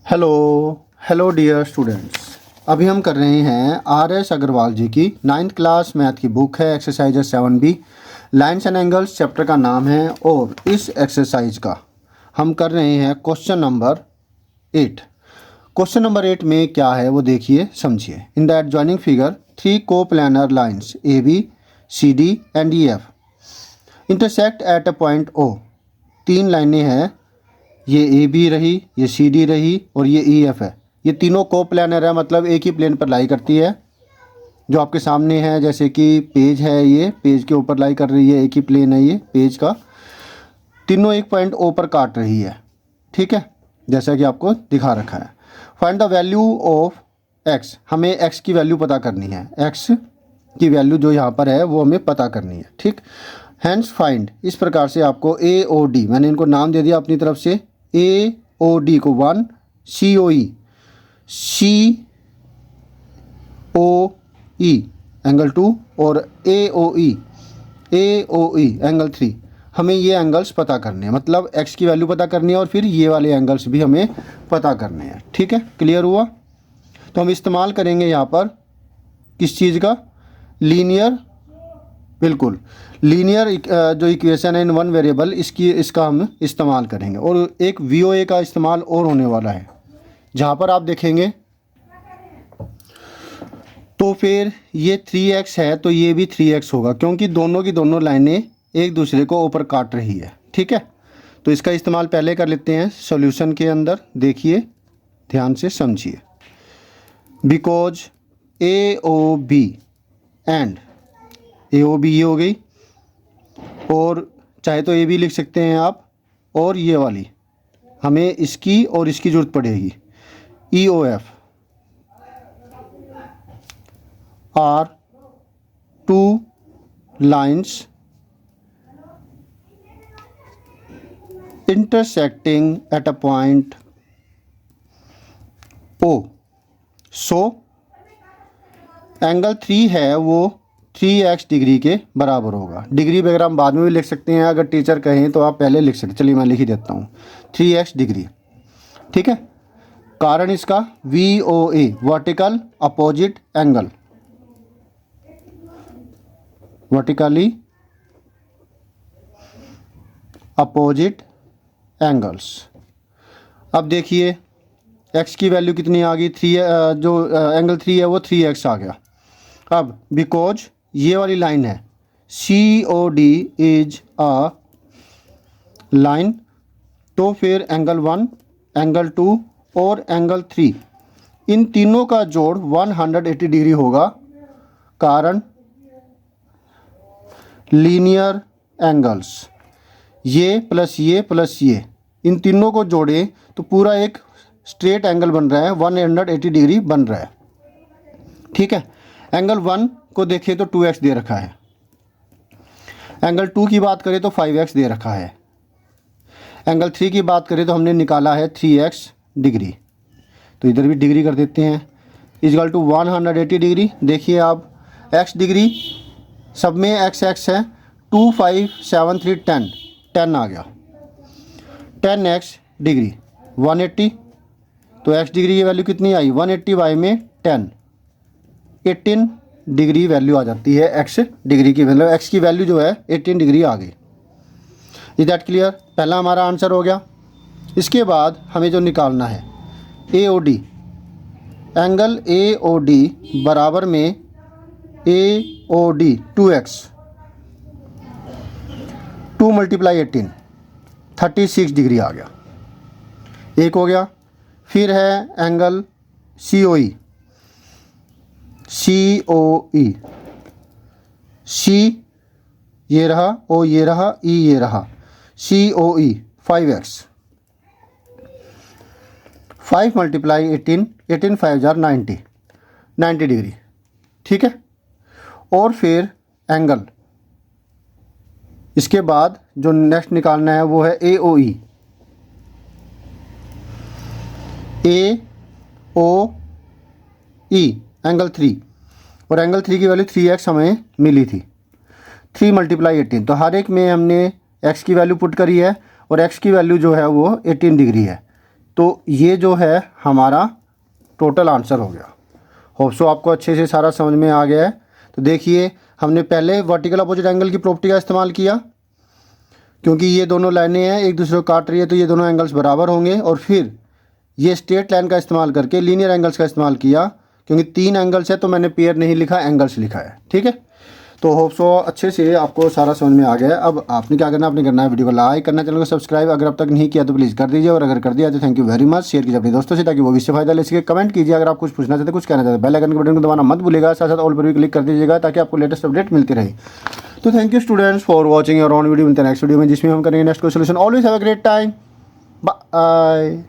Hello hello dear students. अभी हम कर रहे हैं आर.एस. अग्रवाल जी की 9th क्लास मैथ की बुक है exercise 7B। Lines and angles chapter का नाम है और इस एक्सरसाइज का हम कर रहे हैं क्वेश्चन नंबर 8। क्वेश्चन नंबर 8 में क्या है वो देखिए समझिए। In the adjoining figure 3 coplanar lines AB, CD and EF intersect at a point O। 3 लाइनें हैं, ये AB रही, ये CD रही और ये EF है। ये तीनों कोप्लानर है, मतलब एक ही प्लेन पर लाई करती है। जो आपके सामने है, जैसे कि पेज है, ये पेज के ऊपर लाई कर रही है, एक ही प्लेन है ये पेज का। तीनों एक पॉइंट O पर काट रही है, ठीक है, जैसा कि आपको दिखा रखा है। Find the value of x। हमें x की वैल्यू पता करनी है। x की वैल्यू जो यहाँ पर है वो हमें पता करनी है, ठीक। हैंस फाइंड, इस प्रकार से आपको AOD, मैंने इनको नाम दे दिया अपनी तरफ से। AOD को 1, COE एंगल 2 और AOE एंगल 3। हमें ये एंगल्स पता करने हैं, मतलब x की वैल्यू पता करनी है और फिर ये वाले एंगल्स भी हमें पता करने हैं, ठीक है। क्लियर हुआ? तो हम इस्तेमाल करेंगे यहाँ पर किस चीज़ का? लीनियर, बिल्कुल लीनियर जो इक्वेशन है इन वन वेरिएबल, इसका हम इस्तेमाल करेंगे। और एक VOA का इस्तेमाल और होने वाला है, जहाँ पर आप देखेंगे तो फिर ये 3x है तो ये भी 3x होगा, क्योंकि दोनों की दोनों लाइनें एक दूसरे को ऊपर काट रही है, ठीक है। तो इसका इस्तेमाल पहले कर लेते हैं सॉल्यूशन के अंदर। देखिए ध्यान से समझिए। बिकॉज AOB एंड AOB ये हो गई, और चाहे तो AB लिख सकते हैं आप, और ये वाली हमें इसकी और इसकी ज़रूरत पड़ेगी। EOF are 2 lines intersecting at a point O। So angle 3 है वो 3x डिग्री के बराबर होगा। डिग्री वगैरह हम बाद में भी लिख सकते हैं, अगर टीचर कहें तो आप पहले लिख सकते। चलिए मैं लिख ही देता हूँ 3x डिग्री, ठीक है। कारण इसका VOA vertical opposite angle, vertically opposite angles. अब देखिए x की वैल्यू कितनी आ गई? 3, जो एंगल 3 है वो 3x आ गया। अब बिकॉज ये वाली लाइन है COD इज अ लाइन, तो फिर एंगल 1, एंगल 2 और एंगल 3, इन तीनों का जोड़ 180 डिग्री होगा। कारण लीनियर एंगल्स, ये प्लस ये इन तीनों को जोड़े तो पूरा एक स्ट्रेट एंगल बन रहा है, 180 डिग्री बन रहा है, ठीक है। एंगल 1 को देखें तो 2x दे रखा है, एंगल 2 की बात करें तो 5x दे रखा है, एंगल 3 की बात करें तो हमने निकाला है 3x डिग्री। तो इधर भी डिग्री कर देते हैं, इक्वल टू 180 डिग्री। देखिए आप x डिग्री सब में x है, 2 5 7 3 10 आ गया। 10x डिग्री 180, तो x डिग्री की वैल्यू कितनी आई? 180 बाई में 10, 18 डिग्री वैल्यू आ जाती है x डिग्री की। मतलब x की वैल्यू जो है 18 डिग्री आ गई। Is that clear? पहला हमारा आंसर हो गया। इसके बाद हमें जो निकालना है AOD, एंगल AOD बराबर में AOD 2x, 2 मल्टीप्लाई 18, 36 डिग्री आ गया, एक हो गया। फिर है एंगल COE, C ये रहा, O ये रहा, E ये रहा, COE 5x, 5 multiply 18, 18 5 jar 90 degree, ठीक है। और फिर एंगल, इसके बाद जो नेक्स्ट निकालना है वो है AOE, एंगल 3, और एंगल 3 की वैल्यू 3x हमें मिली थी, 3 मल्टीप्लाई 18। तो हर एक में हमने x की वैल्यू पुट करी है और x की वैल्यू जो है वो 18 डिग्री है। तो ये जो है हमारा टोटल आंसर हो गया। होप सो आपको अच्छे से सारा समझ में आ गया है। तो देखिए हमने पहले वर्टिकल अपोजिट एंगल की प्रॉपर्टी का इस्तेमाल किया, क्योंकि ये दोनों लाइनें हैं एक दूसरे को काट रही है तो ये दोनों एंगल्स बराबर होंगे। और फिर ये स्ट्रेट लाइन का इस्तेमाल करके लीनियर एंगल्स का इस्तेमाल किया, क्योंकि 3 एंगल्स है तो मैंने पेयर नहीं लिखा, एंगल्स लिखा है। ठीक है, तो होप सो अच्छे से आपको सारा समझ में आ गया है। अब आपने क्या करना है, आपने करना है वीडियो को लाइक करना, चैनल को सब्सक्राइब अगर अब तक नहीं किया तो प्लीज़ कर दीजिए, और अगर कर दिया तो thank you very much. Share कीजिए अपने दोस्तों से ताकि वो भी इससे फायदा ले सके। कमेंट कीजिए अगर आप कुछ पूछना चाहते हैं, कुछ कहना चाहते हैं। बेल आइकन के बटन को दबाना मत भूलिएगा, साथ साथ ऑल पर भी क्लिक कर दीजिएगा ताकि आपको लेटेस्ट अपडेट मिलती रहे। तो thank you students for watching your on video. मिलते हैं नेक्स्ट वीडियो में जिसमें हम करेंगे नेक्स्ट को solution. Always have a great time, bye.